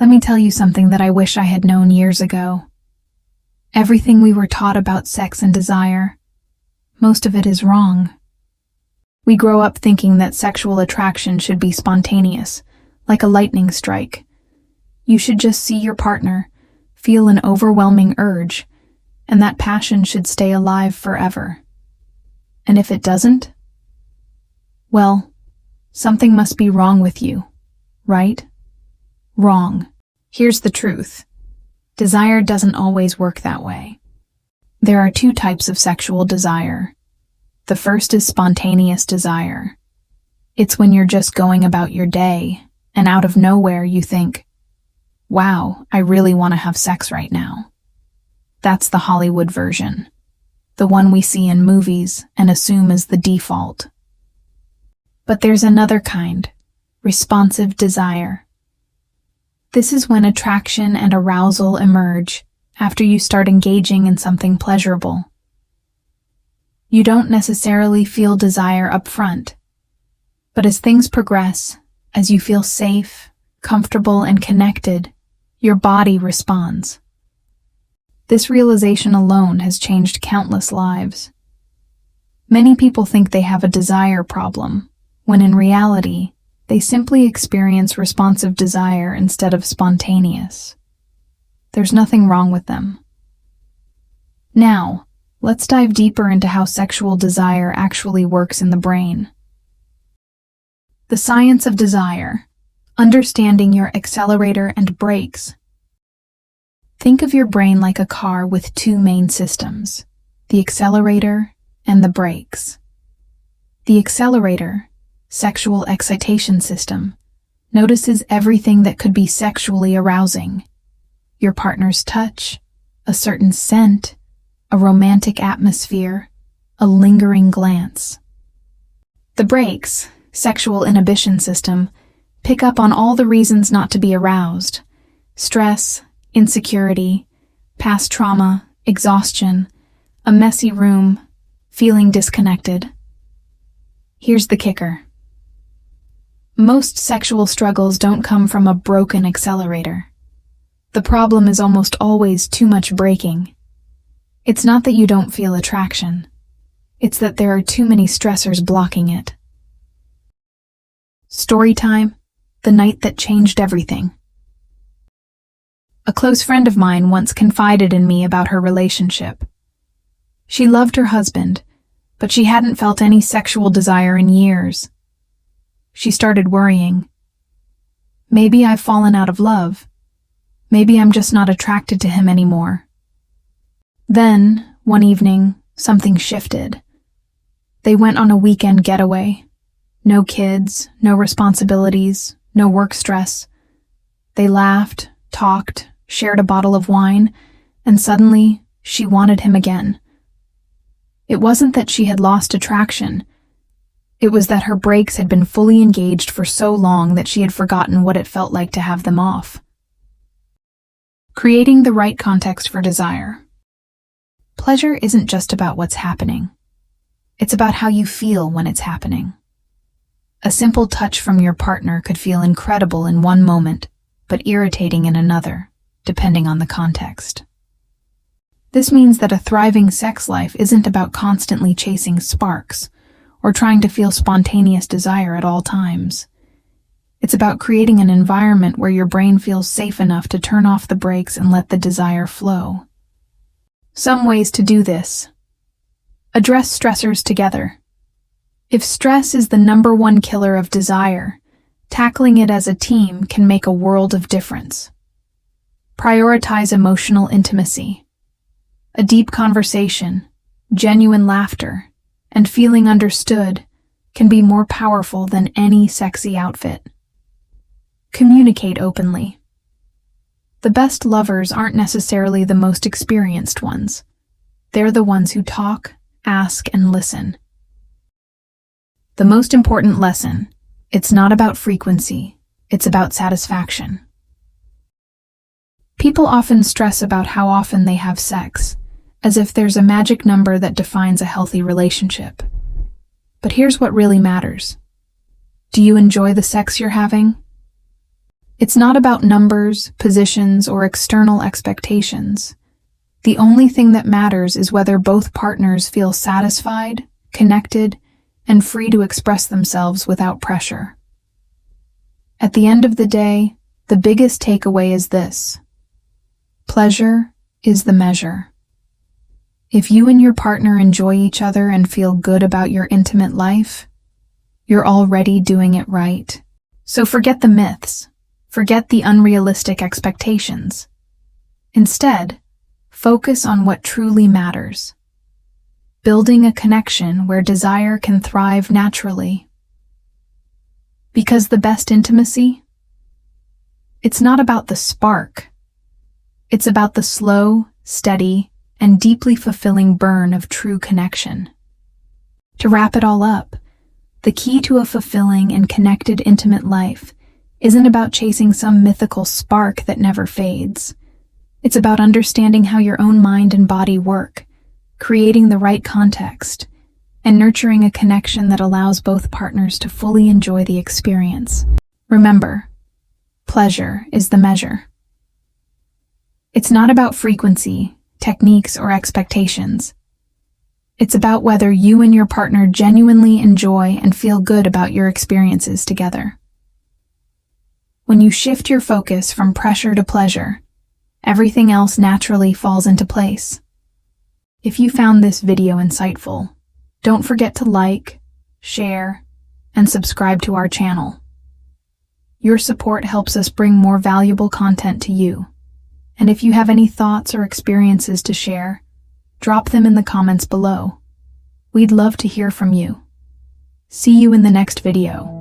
Let me tell you something that I wish I had known years ago. Everything we were taught about sex and desire, most of it is wrong. We grow up thinking that sexual attraction should be spontaneous, like a lightning strike. You should just see your partner, feel an overwhelming urge, and that passion should stay alive forever. And if it doesn't, well, something must be wrong with you, right? Wrong. Here's the truth. Desire doesn't always work that way. There are two types of sexual desire. The first is spontaneous desire. It's when you're just going about your day, and out of nowhere you think, wow, I really want to have sex right now. That's the Hollywood version, the one we see in movies and assume is the default. But there's another kind, responsive desire. This is when attraction and arousal emerge after you start engaging in something pleasurable. You don't necessarily feel desire up front, but as things progress, as you feel safe, comfortable, and connected, your body responds. This realization alone has changed countless lives. Many people think they have a desire problem, when in reality, they simply experience responsive desire instead of spontaneous. There's nothing wrong with them. Now, let's dive deeper into how sexual desire actually works in the brain. The science of desire, understanding your accelerator and brakes. Think of your brain like a car with two main systems, the accelerator and the brakes. The accelerator, sexual excitation system, notices everything that could be sexually arousing. Your partner's touch, a certain scent, a romantic atmosphere, a lingering glance. The brakes, sexual inhibition system, pick up on all the reasons not to be aroused: stress, insecurity, past trauma, exhaustion, a messy room, feeling disconnected. Here's the kicker. Most sexual struggles don't come from a broken accelerator. The problem is almost always too much braking. It's not that you don't feel attraction. It's that there are too many stressors blocking it. Story time, the night that changed everything. A close friend of mine once confided in me about her relationship. She loved her husband, but she hadn't felt any sexual desire in years. She started worrying. Maybe I've fallen out of love. Maybe I'm just not attracted to him anymore. Then, one evening, something shifted. They went on a weekend getaway. No kids, no responsibilities, no work stress. They laughed, talked, shared a bottle of wine, and suddenly, she wanted him again. It wasn't that she had lost attraction. It was that her brakes had been fully engaged for so long that she had forgotten what it felt like to have them off. Creating the right context for desire. Pleasure isn't just about what's happening. It's about how you feel when it's happening. A simple touch from your partner could feel incredible in one moment, but irritating in another, depending on the context. This means that a thriving sex life isn't about constantly chasing sparks, or trying to feel spontaneous desire at all times. It's about creating an environment where your brain feels safe enough to turn off the brakes and let the desire flow. Some ways to do this. Address stressors together. If stress is the #1 killer of desire, tackling it as a team can make a world of difference. Prioritize emotional intimacy. A deep conversation, genuine laughter, and feeling understood can be more powerful than any sexy outfit. Communicate openly. The best lovers aren't necessarily the most experienced ones. They're the ones who talk, ask, and listen. The most important lesson: it's not about frequency, it's about satisfaction. People often stress about how often they have sex, as if there's a magic number that defines a healthy relationship. But here's what really matters. Do you enjoy the sex you're having? It's not about numbers, positions, or external expectations. The only thing that matters is whether both partners feel satisfied, connected, and free to express themselves without pressure. At the end of the day, the biggest takeaway is this: pleasure is the measure. If you and your partner enjoy each other and feel good about your intimate life, you're already doing it right. So forget the myths, forget the unrealistic expectations. Instead, focus on what truly matters: building a connection where desire can thrive naturally. Because the best intimacy? It's not about the spark. It's about the slow, steady, and deeply fulfilling burn of true connection. To wrap it all up, the key to a fulfilling and connected intimate life isn't about chasing some mythical spark that never fades. It's about understanding how your own mind and body work, creating the right context, and nurturing a connection that allows both partners to fully enjoy the experience. Remember, pleasure is the measure. It's not about frequency, techniques, or expectations. It's about whether you and your partner genuinely enjoy and feel good about your experiences together. When you shift your focus from pressure to pleasure, everything else naturally falls into place. If you found this video insightful, don't forget to like, share, and subscribe to our channel. Your support helps us bring more valuable content to you. And if you have any thoughts or experiences to share, drop them in the comments below. We'd love to hear from you. See you in the next video.